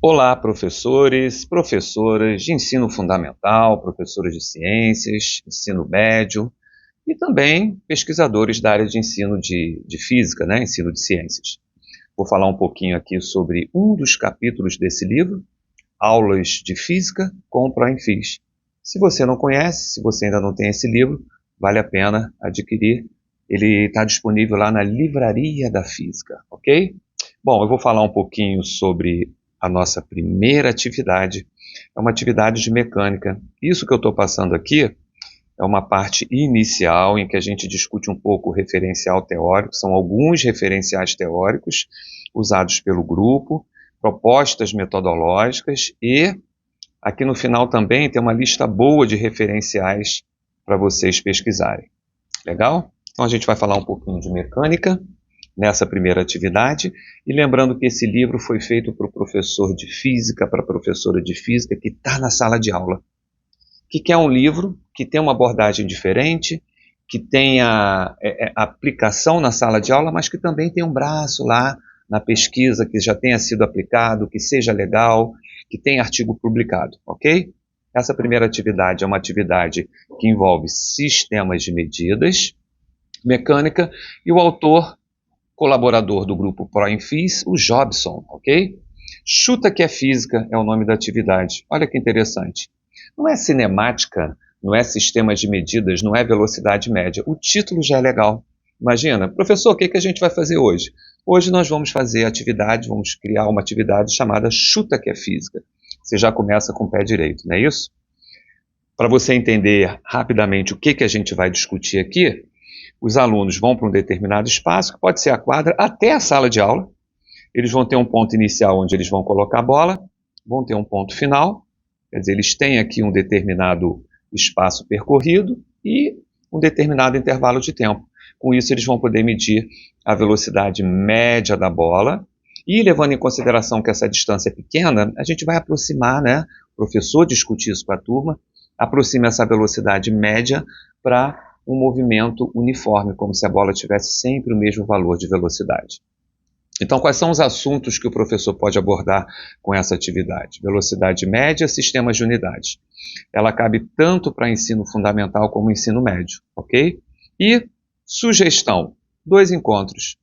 Olá, professores, professoras de ensino fundamental, professores de ciências, ensino médio e também pesquisadores da área de ensino de física, né, ensino de ciências. Vou falar um pouquinho aqui sobre um dos capítulos desse livro, Aulas de Física com o ProEnFis. Se você não conhece, se você ainda não tem esse livro, vale a pena adquirir. Ele está disponível lá na Livraria da Física, ok? Bom, eu vou falar um pouquinho sobre a nossa primeira atividade. É uma atividade de mecânica. Isso que eu estou passando aqui é uma parte inicial em que a gente discute um pouco o referencial teórico. São alguns referenciais teóricos usados pelo grupo, propostas metodológicas e aqui no final também tem uma lista boa de referenciais para vocês pesquisarem. Legal? Então a gente vai falar um pouquinho de mecânica nessa primeira atividade, e lembrando que esse livro foi feito para o professor de física, para a professora de física que está na sala de aula, que quer um livro que tem uma abordagem diferente, que tenha aplicação na sala de aula, mas que também tem um braço lá na pesquisa, que já tenha sido aplicado, que seja legal, que tenha artigo publicado, ok? Essa primeira atividade é uma atividade que envolve sistemas de medidas, mecânica, e o autor colaborador do grupo ProEnFis, o Jobson, ok? Chuta que é física é o nome da atividade. Olha que interessante. Não é cinemática, não é sistema de medidas, não é velocidade média. O título já é legal. Imagina, professor, o que a gente vai fazer hoje? Hoje nós vamos fazer atividade, vamos criar uma atividade chamada Chuta que é física. Você já começa com o pé direito, não é isso? Para você entender rapidamente o que a gente vai discutir aqui, os alunos vão para um determinado espaço, que pode ser a quadra, até a sala de aula. Eles vão ter um ponto inicial onde eles vão colocar a bola, vão ter um ponto final, quer dizer, eles têm aqui um determinado espaço percorrido e um determinado intervalo de tempo. Com isso, eles vão poder medir a velocidade média da bola e, levando em consideração que essa distância é pequena, a gente vai aproximar, né? O professor discutir isso com a turma, aproxima essa velocidade média para um movimento uniforme, como se a bola tivesse sempre o mesmo valor de velocidade. Então, quais são os assuntos que o professor pode abordar com essa atividade? Velocidade média, sistemas de unidades. Ela cabe tanto para ensino fundamental como ensino médio, ok? E sugestão, 2 encontros.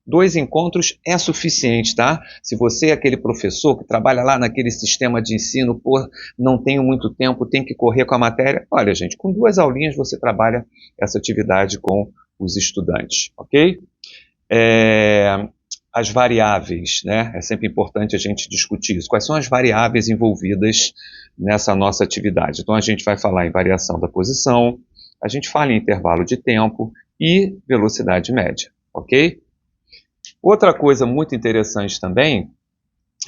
2 encontros é suficiente, tá? Se você é aquele professor que trabalha lá naquele sistema de ensino, não tenho muito tempo, tem que correr com a matéria. Olha, gente, com 2 aulinhas você trabalha essa atividade com os estudantes, ok? As variáveis, né? É sempre importante a gente discutir isso. Quais são as variáveis envolvidas nessa nossa atividade? Então, a gente vai falar em variação da posição, a gente fala em intervalo de tempo e velocidade média, ok? Outra coisa muito interessante também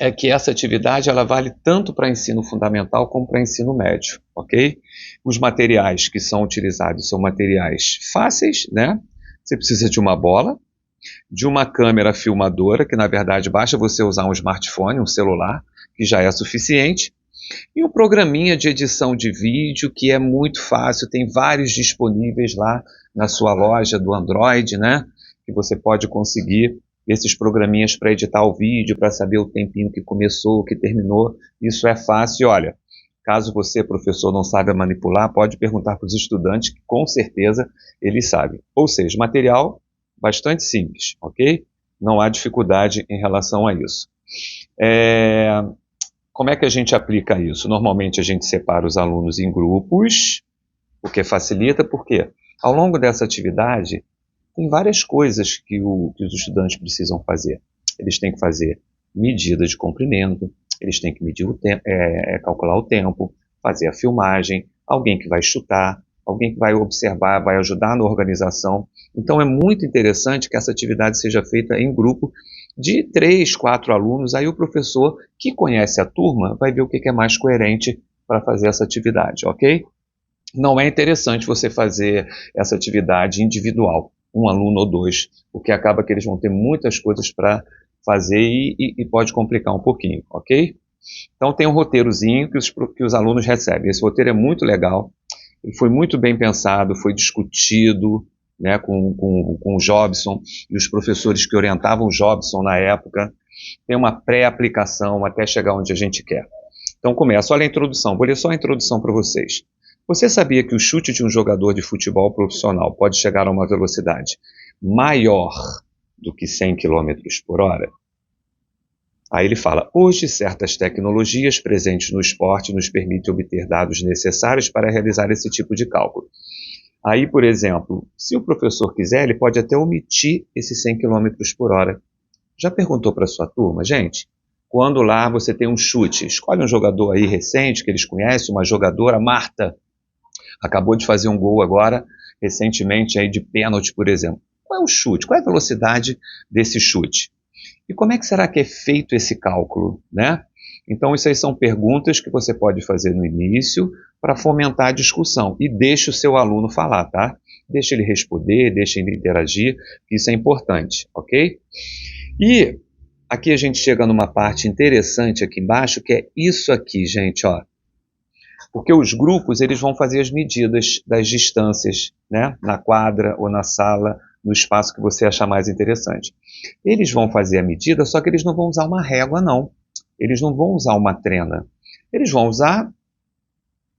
é que essa atividade ela vale tanto para ensino fundamental como para ensino médio, ok? Os materiais que são utilizados são materiais fáceis, né? Você precisa de uma bola, de uma câmera filmadora, que na verdade basta você usar um smartphone, um celular, que já é suficiente, e um programinha de edição de vídeo que é muito fácil, tem vários disponíveis lá na sua loja do Android, né? Que você pode conseguir esses programinhas para editar o vídeo, para saber o tempinho que começou, que terminou. Isso é fácil. Olha, caso você, professor, não saiba manipular, pode perguntar para os estudantes, que com certeza eles sabem. Ou seja, material bastante simples, ok? Não há dificuldade em relação a isso. Como é que a gente aplica isso? Normalmente a gente separa os alunos em grupos, o que facilita, porque ao longo dessa atividade tem várias coisas que os estudantes precisam fazer. Eles têm que fazer medida de comprimento, eles têm que medir calcular o tempo, fazer a filmagem, alguém que vai chutar, alguém que vai observar, vai ajudar na organização. Então é muito interessante que essa atividade seja feita em grupo de 3, 4 alunos. Aí o professor que conhece a turma vai ver o que é mais coerente para fazer essa atividade, ok? Não é interessante você fazer essa atividade individual, um aluno ou 2, porque acaba que eles vão ter muitas coisas para fazer e pode complicar um pouquinho, ok? Então tem um roteirozinho que os alunos recebem. Esse roteiro é muito legal, ele foi muito bem pensado, foi discutido, né, com o Jobson e os professores que orientavam o Jobson na época. tem uma pré-aplicação até chegar onde a gente quer. Então começa, olha a introdução, vou ler só a introdução para vocês. Você sabia que o chute de um jogador de futebol profissional pode chegar a uma velocidade maior do que 100 km por hora? Aí ele fala, hoje certas tecnologias presentes no esporte nos permitem obter dados necessários para realizar esse tipo de cálculo. Aí, por exemplo, se o professor quiser, ele pode até omitir esses 100 km por hora. Já perguntou para a sua turma, gente? Quando lá você tem um chute, escolhe um jogador aí recente que eles conhecem, uma jogadora, Marta, acabou de fazer um gol agora, recentemente aí de pênalti, por exemplo. Qual é o chute? Qual é a velocidade desse chute? E como é que será que é feito esse cálculo, né? Então, isso aí são perguntas que você pode fazer no início para fomentar a discussão. E deixe o seu aluno falar, tá? Deixe ele responder, deixe ele interagir, isso é importante, ok? E aqui a gente chega numa parte interessante aqui embaixo, que é isso aqui, gente, ó. Porque os grupos, eles vão fazer as medidas das distâncias, né? Na quadra ou na sala, no espaço que você achar mais interessante. Eles vão fazer a medida, só que eles não vão usar uma régua, não. Eles não vão usar uma trena. Eles vão usar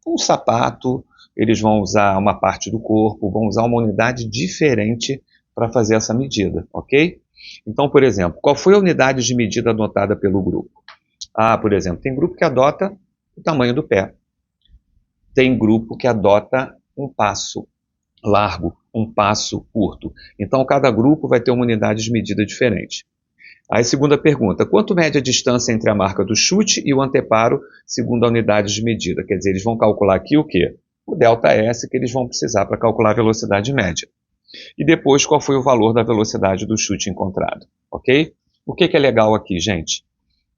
um sapato, eles vão usar uma parte do corpo, vão usar uma unidade diferente para fazer essa medida, ok? Então, por exemplo, qual foi a unidade de medida adotada pelo grupo? Ah, por exemplo, tem grupo que adota o tamanho do pé. Tem grupo que adota um passo largo, um passo curto. Então, cada grupo vai ter uma unidade de medida diferente. Aí, segunda pergunta, quanto mede a distância entre a marca do chute e o anteparo segundo a unidade de medida? Quer dizer, eles vão calcular aqui o quê? O ΔS que eles vão precisar para calcular a velocidade média. E depois, qual foi o valor da velocidade do chute encontrado, ok? O que é legal aqui, gente?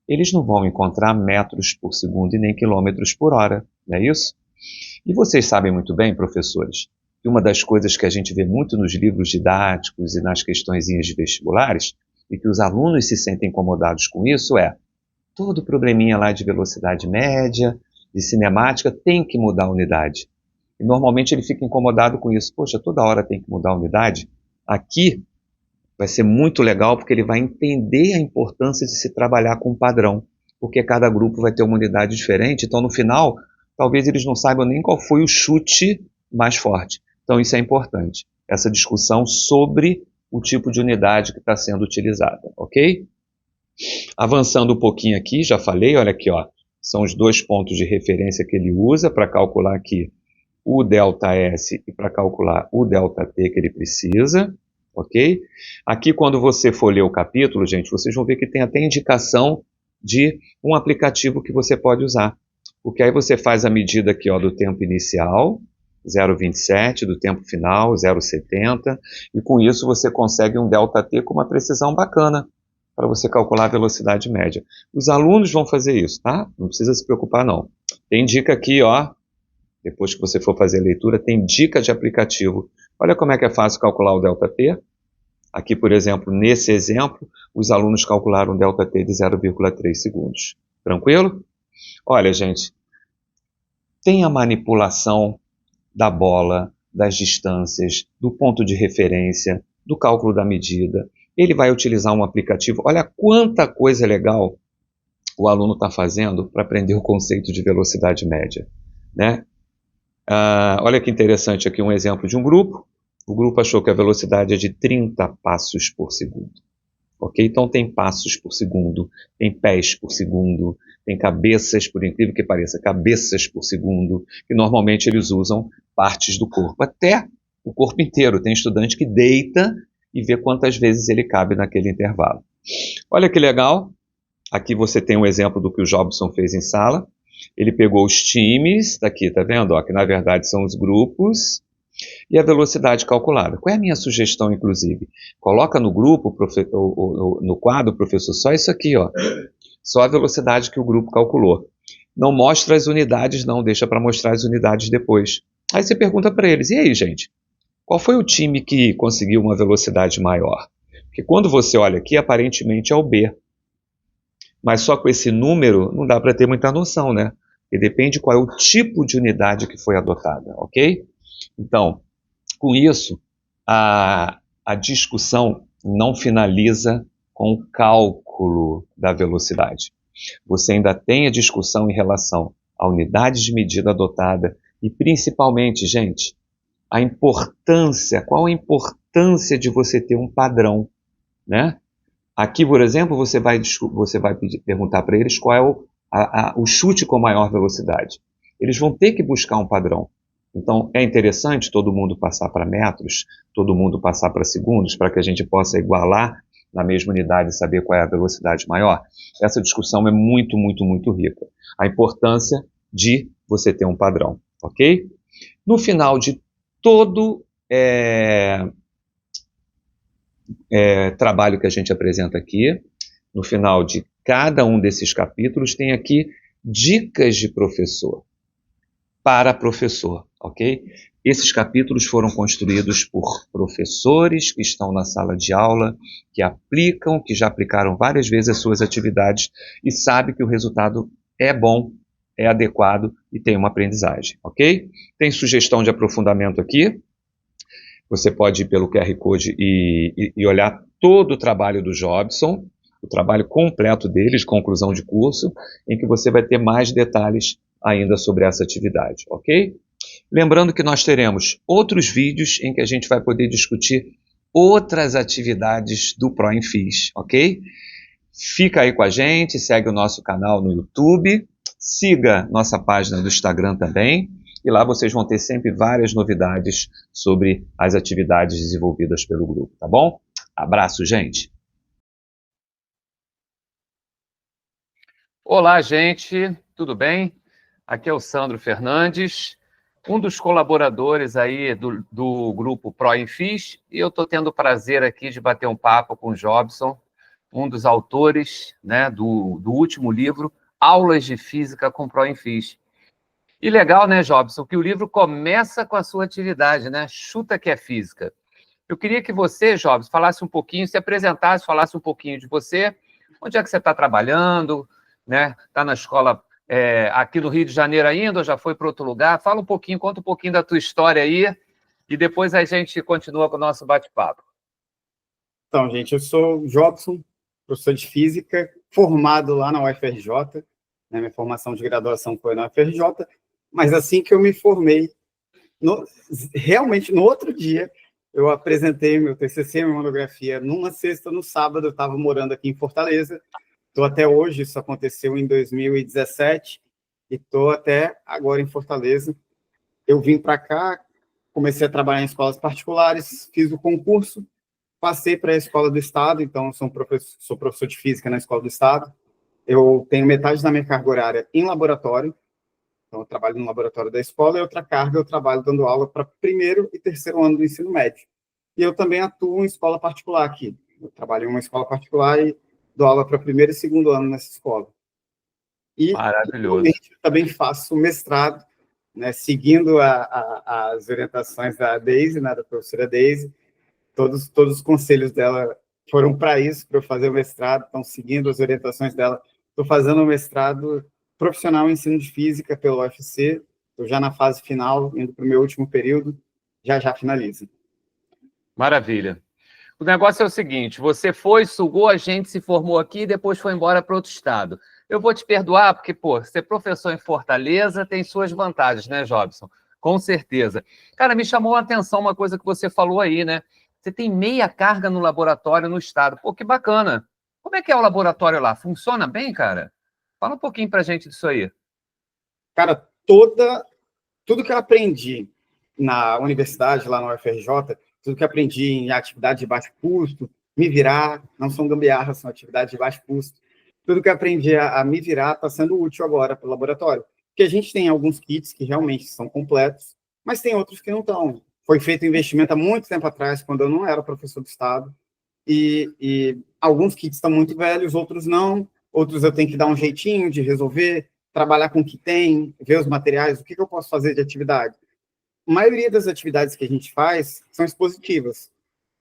Eles não vão encontrar metros por segundo e nem quilômetros por hora, não é isso? E vocês sabem muito bem, professores, que uma das coisas que a gente vê muito nos livros didáticos e nas questõezinhas de vestibulares, e que os alunos se sentem incomodados com isso, é todo probleminha lá de velocidade média, de cinemática, tem que mudar a unidade. E normalmente ele fica incomodado com isso. Poxa, toda hora tem que mudar a unidade. Aqui vai ser muito legal porque ele vai entender a importância de se trabalhar com um padrão, porque cada grupo vai ter uma unidade diferente, então no final, talvez eles não saibam nem qual foi o chute mais forte. Então isso é importante, essa discussão sobre o tipo de unidade que está sendo utilizada, ok? Avançando um pouquinho aqui, já falei, olha aqui, ó, são os dois pontos de referência que ele usa para calcular aqui o ΔS e para calcular o ΔT que ele precisa, ok? Aqui, quando você for ler o capítulo, gente, vocês vão ver que tem até indicação de um aplicativo que você pode usar. Porque aí você faz a medida aqui, ó, do tempo inicial, 0,27, do tempo final, 0,70, e com isso você consegue um ΔT com uma precisão bacana para você calcular a velocidade média. Os alunos vão fazer isso, tá? Não precisa se preocupar, não. Tem dica aqui, ó, depois que você for fazer a leitura, tem dica de aplicativo. Olha como é que é fácil calcular o ΔT. Aqui, por exemplo, nesse exemplo, os alunos calcularam um ΔT de 0,3 segundos. Tranquilo? Olha, gente, tem a manipulação da bola, das distâncias, do ponto de referência, do cálculo da medida. Ele vai utilizar um aplicativo. Olha quanta coisa legal o aluno está fazendo para aprender o conceito de velocidade média, né? Olha que interessante aqui um exemplo de um grupo. O grupo achou que a velocidade é de 30 passos por segundo. Ok? Então tem passos por segundo, tem pés por segundo, tem cabeças, por incrível que pareça, cabeças por segundo, que normalmente eles usam partes do corpo, até o corpo inteiro. Tem estudante que deita e vê quantas vezes ele cabe naquele intervalo. Olha que legal, aqui você tem um exemplo do que o Jobson fez em sala. Ele pegou os times, daqui, tá vendo? Ó, que na verdade são os grupos, e a velocidade calculada. Qual é a minha sugestão, inclusive? Coloca no grupo, no quadro, professor, só isso aqui, ó. Só a velocidade que o grupo calculou. Não mostra as unidades, não. Deixa para mostrar as unidades depois. Aí você pergunta para eles, e aí, gente? Qual foi o time que conseguiu uma velocidade maior? Porque quando você olha aqui, aparentemente é o B. Mas só com esse número não dá para ter muita noção, né? Porque depende qual é o tipo de unidade que foi adotada, ok? Então, com isso, a discussão não finaliza com o cálculo cálculo da velocidade. Você ainda tem a discussão em relação à unidade de medida adotada e, principalmente, gente, qual a importância de você ter um padrão, né? Aqui, por exemplo, você vai perguntar para eles qual é o chute com maior velocidade. Eles vão ter que buscar um padrão. Então, é interessante todo mundo passar para metros, todo mundo passar para segundos, para que a gente possa igualar na mesma unidade e saber qual é a velocidade maior. Essa discussão é muito, muito, muito rica. A importância de você ter um padrão, ok? No final de todo trabalho que a gente apresenta aqui, no final de cada um desses capítulos, tem aqui dicas de professor para professor, ok? Esses capítulos foram construídos por professores que estão na sala de aula, que aplicam, que já aplicaram várias vezes as suas atividades e sabem que o resultado é bom, é adequado e tem uma aprendizagem, ok? Tem sugestão de aprofundamento aqui. Você pode ir pelo QR Code e olhar todo o trabalho do Jobson, o trabalho completo dele, de conclusão de curso, em que você vai ter mais detalhes ainda sobre essa atividade, ok? Lembrando que nós teremos outros vídeos em que a gente vai poder discutir outras atividades do ProEnFis, ok? Fica aí com a gente, segue o nosso canal no YouTube, siga nossa página do Instagram também, e lá vocês vão ter sempre várias novidades sobre as atividades desenvolvidas pelo grupo, tá bom? Abraço, gente! Olá, gente, tudo bem? Aqui é o Sandro Fernandes, um dos colaboradores aí do grupo ProEnFis, e eu estou tendo o prazer aqui de bater um papo com o Jobson, um dos autores, né, do último livro, Aulas de Física com ProEnFis. E legal, né, Jobson, que o livro começa com a sua atividade, né? Chuta que é física. Eu queria que você, Jobson, falasse um pouquinho, se apresentasse, falasse um pouquinho de você, onde é que você está trabalhando, né? Está na escola aqui no Rio de Janeiro ainda, ou já foi para outro lugar? Fala um pouquinho, conta um pouquinho da tua história aí, e depois a gente continua com o nosso bate-papo. Então, gente, eu sou o Jobson, professor de Física, formado lá na UFRJ, né? Minha formação de graduação foi na UFRJ, mas assim que eu me formei, realmente no outro dia, eu apresentei meu TCC, minha monografia, numa sexta, no sábado, eu estava morando aqui em Fortaleza, estou até hoje, isso aconteceu em 2017, e estou até agora em Fortaleza. Eu vim para cá, comecei a trabalhar em escolas particulares, fiz o concurso, passei para a escola do Estado, então sou professor de Física na escola do Estado. Eu tenho metade da minha carga horária em laboratório, então eu trabalho no laboratório da escola, e outra carga eu trabalho dando aula para primeiro e terceiro ano do ensino médio. E eu também atuo em escola particular aqui. Eu trabalho em uma escola particular e dou aula para primeiro e segundo ano nessa escola. E, maravilhoso, também faço mestrado, né, seguindo as orientações da Deise, né, da professora Deise. Todos os conselhos dela foram para isso, para eu fazer o mestrado, estão seguindo as orientações dela. Estou fazendo o mestrado profissional em ensino de física pelo UFC, estou já na fase final, indo para o meu último período, já finalizo. Maravilha. O negócio é o seguinte, você sugou a gente, se formou aqui e depois foi embora para outro estado. Eu vou te perdoar porque, ser professor em Fortaleza tem suas vantagens, né, Jobson? Com certeza. Cara, me chamou a atenção uma coisa que você falou aí, né? Você tem meia carga no laboratório no estado. Pô, que bacana. Como é que é o laboratório lá? Funciona bem, cara? Fala um pouquinho pra gente disso aí. Cara, tudo que eu aprendi na universidade, lá na UFRJ, tudo que eu aprendi em atividade de baixo custo, me virar, não são gambiarras, são atividades de baixo custo, tudo que eu aprendi a me virar está sendo útil agora para o laboratório. Porque a gente tem alguns kits que realmente são completos, mas tem outros que não estão. Foi feito um investimento há muito tempo atrás, quando eu não era professor do Estado, e alguns kits estão muito velhos, outros não, outros eu tenho que dar um jeitinho de resolver, trabalhar com o que tem, ver os materiais, o que eu posso fazer de atividade. A maioria das atividades que a gente faz são expositivas,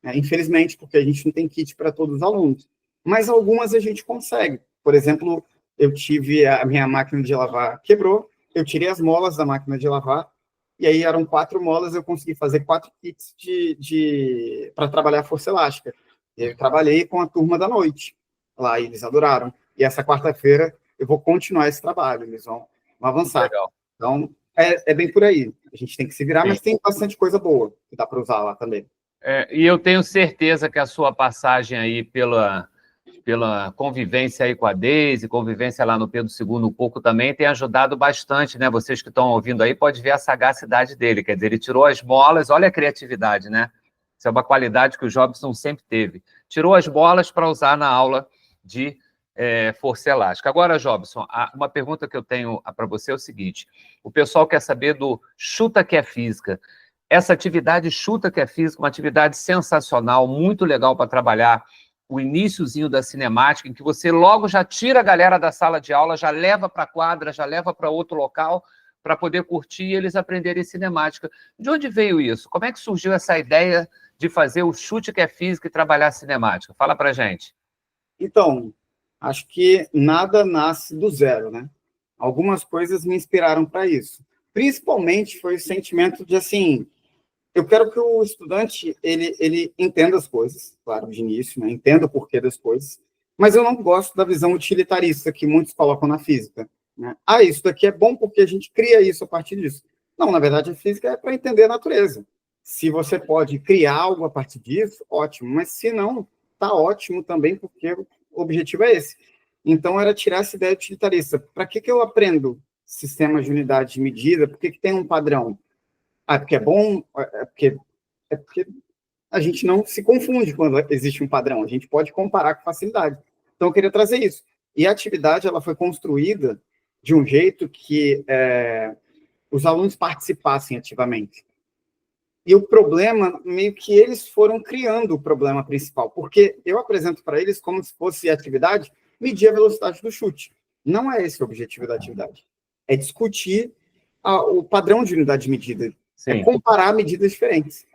né? Infelizmente, porque a gente não tem kit para todos os alunos, mas algumas a gente consegue. Por exemplo, eu tive a minha máquina de lavar quebrou, eu tirei as molas da máquina de lavar, e aí eram 4 molas, eu consegui fazer 4 kits para trabalhar a força elástica. Eu trabalhei com a turma da noite. lá, e eles adoraram. E essa quarta-feira eu vou continuar esse trabalho, eles vão avançar. Legal. Então, é bem por aí. A gente tem que se virar, Sim. mas tem bastante coisa boa que dá para usar lá também. E eu tenho certeza que a sua passagem aí pela convivência aí com a Deise, convivência lá no Pedro II um pouco também, tem ajudado bastante, né? Vocês que estão ouvindo aí, pode ver a sagacidade dele, quer dizer, ele tirou as bolas, olha a criatividade, né? Isso é uma qualidade que o Jobson sempre teve. Tirou as bolas para usar na aula de força elástica. Agora, Jobson, uma pergunta que eu tenho para você é o seguinte, o pessoal quer saber do Chuta que é Física. Essa atividade Chuta que é Física, uma atividade sensacional, muito legal para trabalhar o iniciozinho da cinemática, em que você logo já tira a galera da sala de aula, já leva para a quadra, já leva para outro local, para poder curtir e eles aprenderem cinemática. De onde veio isso? Como é que surgiu essa ideia de fazer o Chute que é Física e trabalhar a cinemática? Fala para gente. Então, acho que nada nasce do zero, né? Algumas coisas me inspiraram para isso. Principalmente foi o sentimento de, assim, eu quero que o estudante, ele entenda as coisas, claro, de início, né? Entenda o porquê das coisas, mas eu não gosto da visão utilitarista que muitos colocam na física, né? Ah, isso daqui é bom porque a gente cria isso a partir disso. Não, na verdade, a física é para entender a natureza. Se você pode criar algo a partir disso, ótimo, mas se não, tá ótimo também, porque o objetivo é esse. Então, era tirar essa ideia utilitarista. Para que eu aprendo sistemas de unidade de medida? Por que tem um padrão? Ah, porque é bom? É porque a gente não se confunde quando existe um padrão. A gente pode comparar com facilidade. Então, eu queria trazer isso. E a atividade ela foi construída de um jeito que os alunos participassem ativamente. E o problema, meio que eles foram criando o problema principal, porque eu apresento para eles como se fosse a atividade medir a velocidade do chute. Não é esse o objetivo da atividade. É discutir o padrão de unidade de medida. Sim. É comparar medidas diferentes.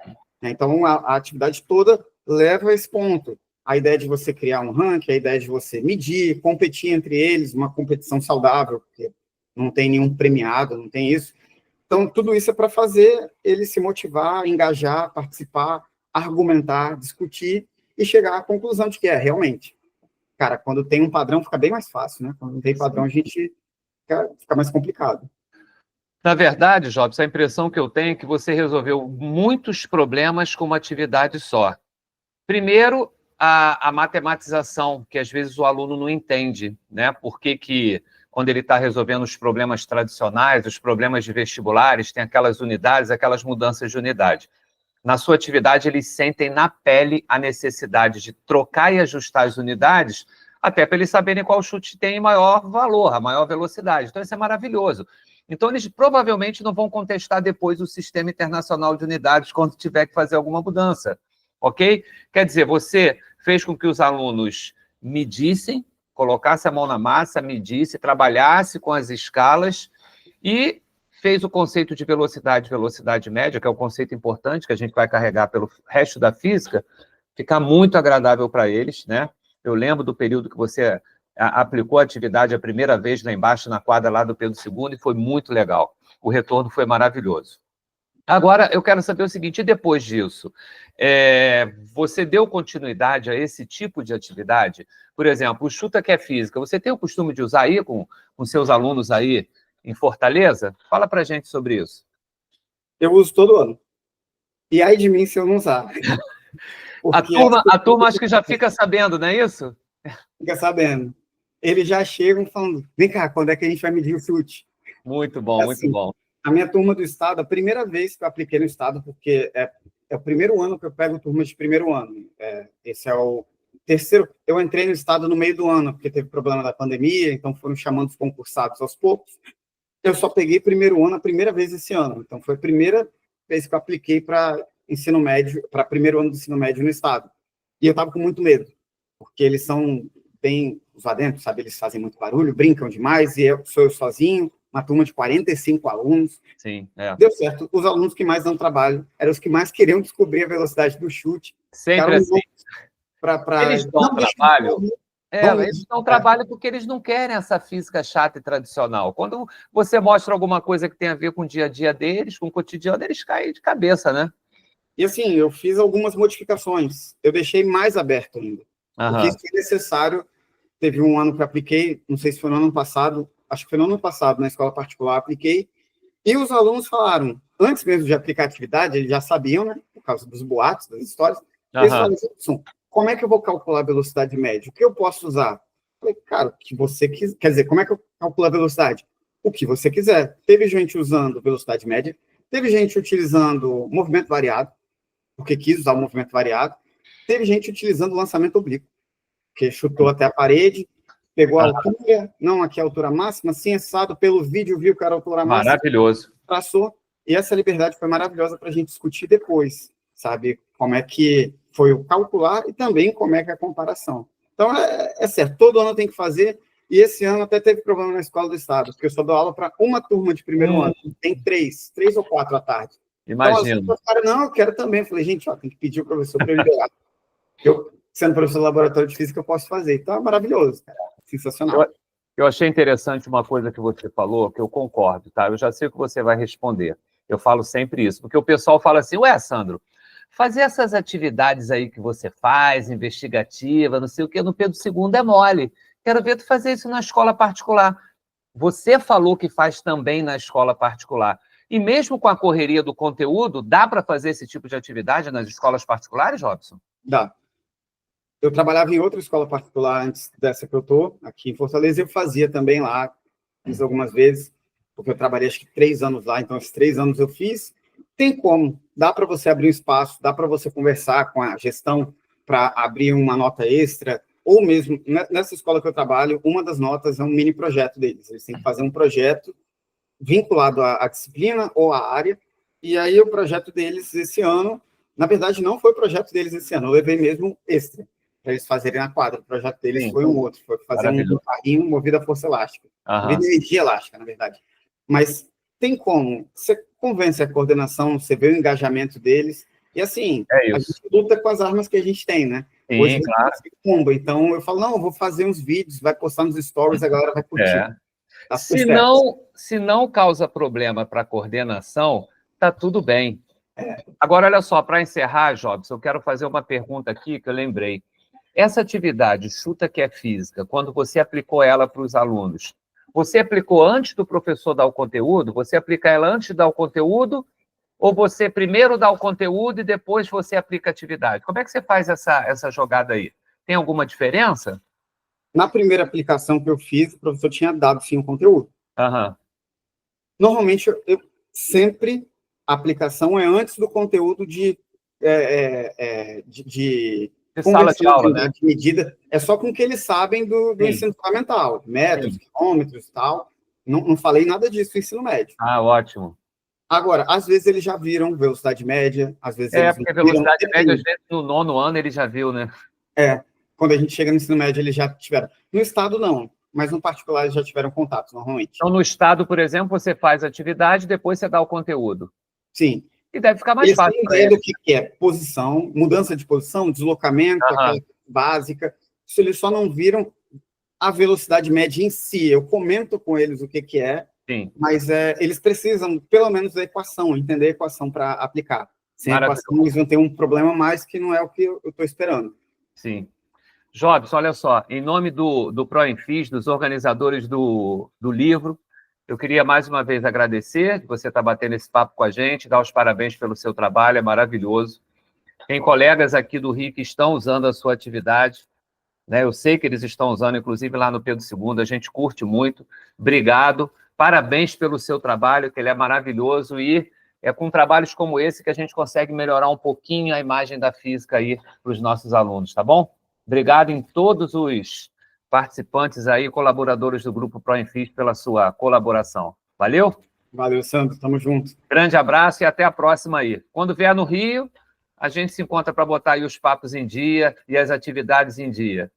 Então, a atividade toda leva a esse ponto. A ideia de você criar um ranking, a ideia de você medir, competir entre eles, uma competição saudável, porque não tem nenhum premiado, não tem isso. Então, tudo isso é para fazer ele se motivar, engajar, participar, argumentar, discutir e chegar à conclusão de que realmente. Cara, quando tem um padrão, fica bem mais fácil, né? Quando não tem padrão, a gente fica mais complicado. Na verdade, Jobs, a impressão que eu tenho é que você resolveu muitos problemas com uma atividade só. Primeiro, a matematização, que às vezes o aluno não entende, né? Por que quando ele está resolvendo os problemas tradicionais, os problemas de vestibulares, tem aquelas unidades, aquelas mudanças de unidade. Na sua atividade, eles sentem na pele a necessidade de trocar e ajustar as unidades, até para eles saberem qual chute tem maior valor, a maior velocidade. Então, isso é maravilhoso. Então, eles provavelmente não vão contestar depois o Sistema Internacional de Unidades quando tiver que fazer alguma mudança, ok? Quer dizer, você fez com que os alunos medissem, colocasse a mão na massa, medisse, trabalhasse com as escalas e fez o conceito de velocidade média, que é um conceito importante que a gente vai carregar pelo resto da física, ficar muito agradável para eles, né? Eu lembro do período que você aplicou a atividade a primeira vez lá embaixo, na quadra lá do Pedro II, e foi muito legal. O retorno foi maravilhoso. Agora, eu quero saber o seguinte, e depois disso, você deu continuidade a esse tipo de atividade? Por exemplo, o Chuta que é Física, você tem o costume de usar aí com seus alunos aí em Fortaleza? Fala pra gente sobre isso. Eu uso todo ano. E aí de mim se eu não usar. A turma acho que já fica sabendo, não é isso? Fica sabendo. Eles já chegam falando, vem cá, quando é que a gente vai medir o chute? Muito bom, assim, muito bom. A minha turma do Estado, a primeira vez que eu apliquei no Estado, porque é o primeiro ano que eu pego turma de primeiro ano. Esse é o terceiro. Eu entrei no Estado no meio do ano, porque teve problema da pandemia, então foram chamando os concursados aos poucos. Eu só peguei primeiro ano a primeira vez esse ano. Então, foi a primeira vez que eu apliquei para ensino médio, para primeiro ano do ensino médio no Estado. E eu estava com muito medo, porque eles são bem os lá dentro, sabe? Eles fazem muito barulho, brincam demais, e sou eu sozinho, uma turma de 45 alunos. Sim, Deu certo. Os alunos que mais dão trabalho eram os que mais queriam descobrir a velocidade do chute. Sempre assim. Eles dão trabalho. Eles dão trabalho porque eles não querem essa física chata e tradicional. Quando você mostra alguma coisa que tem a ver com o dia a dia deles, com o cotidiano, eles caem de cabeça, né? E assim, eu fiz algumas modificações. Eu deixei mais aberto ainda. Porque isso é necessário teve um ano que eu apliquei, não sei se foi no ano passado, acho que foi no ano passado, na escola particular, apliquei, e os alunos falaram, antes mesmo de aplicar a atividade, eles já sabiam, né, por causa dos boatos, das histórias, eles falaram assim, como é que eu vou calcular a velocidade média? O que eu posso usar? Eu falei, cara, o que você quiser. Quer dizer, como é que eu calculo a velocidade? O que você quiser. Teve gente usando velocidade média, teve gente utilizando movimento variado, porque quis usar o movimento variado, teve gente utilizando lançamento oblíquo, que chutou até a parede, pegou a altura, não aqui a altura máxima, assim, assado, pelo vídeo viu que era a altura máxima. Maravilhoso. Traçou, e essa liberdade foi maravilhosa para a gente discutir depois, sabe? Como é que foi o calcular e também como é que é a comparação. Então, é certo, todo ano tem que fazer, e esse ano até teve problema na escola do estado, porque eu só dou aula para uma turma de primeiro ano, tem três ou quatro à tarde. Imagino. Então, as pessoas não, eu quero também. Eu falei, gente, ó, tem que pedir o professor para liberar. Eu, sendo professor do laboratório de física, eu posso fazer. Então, é maravilhoso, cara. Sensacional. Eu achei interessante uma coisa que você falou, que eu concordo, tá? Eu já sei o que você vai responder. Eu falo sempre isso, porque o pessoal fala assim, ué, Sandro, fazer essas atividades aí que você faz, investigativa, não sei o que, no Pedro II é mole. Quero ver tu fazer isso na escola particular. Você falou que faz também na escola particular. E mesmo com a correria do conteúdo, dá para fazer esse tipo de atividade nas escolas particulares, Robson? Dá. Eu trabalhava em outra escola particular antes dessa que eu estou, aqui em Fortaleza, e eu fazia também lá, fiz algumas vezes, porque eu trabalhei acho que 3 anos lá, então esses 3 anos eu fiz. Tem como, dá para você abrir um espaço, dá para você conversar com a gestão para abrir uma nota extra, ou mesmo, nessa escola que eu trabalho, uma das notas é um mini projeto deles, eles têm que fazer um projeto vinculado à disciplina ou à área, e aí o projeto deles esse ano, na verdade não foi o projeto deles esse ano, eu levei mesmo extra, para eles fazerem na quadra. O projeto deles foi um outro, foi fazer um carrinho movido a força elástica, movido a energia elástica, na verdade. Mas tem como, você convence a coordenação, você vê o engajamento deles, e assim, a gente luta com as armas que a gente tem, né? Sim, hoje claro. Combo, então eu falo, não, eu vou fazer uns vídeos, vai postar nos stories, a galera vai curtir. Tá se não causa problema para a coordenação, tá tudo bem. Agora, olha só, para encerrar, Jobson, eu quero fazer uma pergunta aqui que eu lembrei. Essa atividade, chuta que é física, quando você aplicou ela para os alunos, você aplicou antes do professor dar o conteúdo? Você aplica ela antes de dar o conteúdo? Ou você primeiro dá o conteúdo e depois você aplica a atividade? Como é que você faz essa jogada aí? Tem alguma diferença? Na primeira aplicação que eu fiz, o professor tinha dado, sim, o conteúdo. Normalmente, sempre a aplicação é antes do conteúdo de sala de aula, né? De medida, é só com o que eles sabem do ensino fundamental, metros, quilômetros e tal. Não falei nada disso no ensino médio. Ah, ótimo. Agora, às vezes eles já viram velocidade média, às vezes eles porque velocidade média, às vezes, no 9º ano ele já viu, né? Quando a gente chega no ensino médio, eles já tiveram. No estado, não, mas no particular eles já tiveram contato, normalmente. Então, no estado, por exemplo, você faz a atividade, depois você dá o conteúdo. Sim. E deve ficar mais fácil. Eles têm ideia do que é posição, mudança de posição, deslocamento, aquela básica. Se eles só não viram a velocidade média em si, eu comento com eles o que é, mas eles precisam, pelo menos, da equação, entender a equação para aplicar. Sem a equação, eles vão ter um problema mais que não é o que eu estou esperando. Sim. Jobson, olha só, em nome do ProEnfis, dos organizadores do livro, eu queria mais uma vez agradecer que você está batendo esse papo com a gente, dar os parabéns pelo seu trabalho, é maravilhoso. Tem colegas aqui do Rio que estão usando a sua atividade, né? Eu sei que eles estão usando, inclusive lá no Pedro II, a gente curte muito. Obrigado, parabéns pelo seu trabalho, que ele é maravilhoso, e é com trabalhos como esse que a gente consegue melhorar um pouquinho a imagem da física aí para os nossos alunos, tá bom? Obrigado em todos os participantes aí, colaboradores do Grupo ProEnfis, pela sua colaboração. Valeu? Valeu, Sandro. Tamo junto. Grande abraço e até a próxima aí. Quando vier no Rio, a gente se encontra para botar aí os papos em dia e as atividades em dia.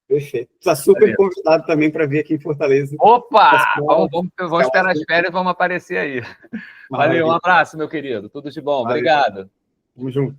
Perfeito. Está super convidado também para vir aqui em Fortaleza. Opa! Vamos esperar as férias e vamos aparecer aí. Valeu, um abraço, meu querido. Tudo de bom. Obrigado. Tamo junto.